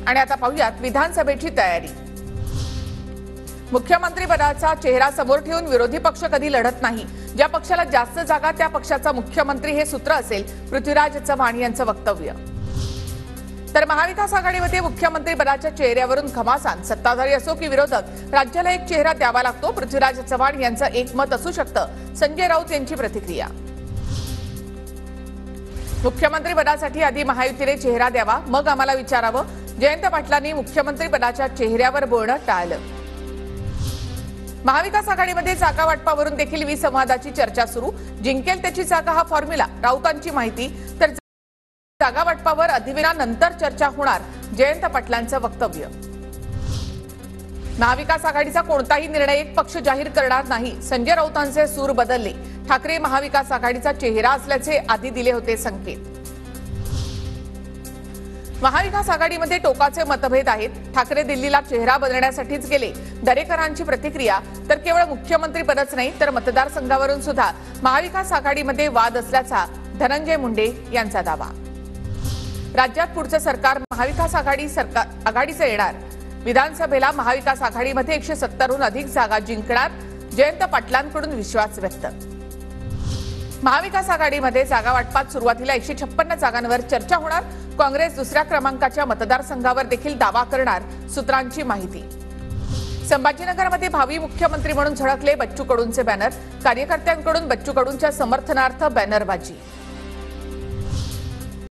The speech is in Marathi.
आणि आता पाहूयात विधानसभेची तयारी। मुख्यमंत्री पदाचा चेहरा समोर ठेवून विरोधी पक्ष कधी लढत नाही। ज्या पक्षाला जास्त जागा त्या पक्षाचा मुख्यमंत्री हे सूत्र असेल, पृथ्वीराज चव्हाण यांचं वक्तव्य। तर महाविकास आघाडीमध्ये मुख्यमंत्री पदाच्या चेहऱ्यावरून घमासान। सत्ताधारी असो की विरोधक, राज्याला एक चेहरा द्यावा लागतो। पृथ्वीराज चव्हाण यांचं एक मत असू शकतं। संजय राऊत यांची प्रतिक्रिया। मुख्यमंत्री पदासाठी आधी महायुतीने चेहरा द्यावा, मग आम्हाला विचारावं। जयंत पाटलांनी मुख्यमंत्री पदाच्या चेहऱ्यावर बोलणं टाळलं। महाविकास आघाडीमध्ये जागा वाटपावरून देखील विसंवादाची चर्चा सुरू। जिंकेल त्याची जागा हा फॉर्म्युला, राऊतांची माहिती। तर जागा वाटपावर अधिवेशनानंतर चर्चा होणार, जयंत पाटलांचं वक्तव्य। महाविकास आघाडीचा कोणताही निर्णय एक पक्ष जाहीर करणार नाही। संजय राऊतांचे सूर बदलले। ठाकरे महाविकास आघाडीचा चेहरा असल्याचे आधी दिले होते संकेत। महाविकास आघाडीमध्ये टोकाचे मतभेद आहेत। ठाकरे दिल्लीला चेहरा बदलण्यासाठीच गेले, दरेकरांची प्रतिक्रिया। तर केवळ मुख्यमंत्री पदच नाही तर मतदारसंघावरून सुद्धा महाविकास आघाडीमध्ये वाद असल्याचा धनंजय मुंडे यांचा दावा। राज्यात पुढचं सरकार महाविकास आघाडीचं येणार। विधानसभेला महाविकास आघाडीमध्ये 170हून अधिक जागा जिंकणार, जयंत पाटलांकडून विश्वास व्यक्त। महाविकास आघाडीमध्ये जागा वाटपात सुरुवातीला 156 जागांवर चर्चा होणार। काँग्रेस दुसऱ्या क्रमांकाच्या मतदारसंघावर देखील दावा करणार, सूत्रांची माहिती। संभाजीनगरमध्ये भावी मुख्यमंत्री म्हणून झळकले बच्चू कडूंचे बॅनर। कार्यकर्त्यांकडून बच्चू कडूंच्या समर्थनार्थ बॅनरबाजी।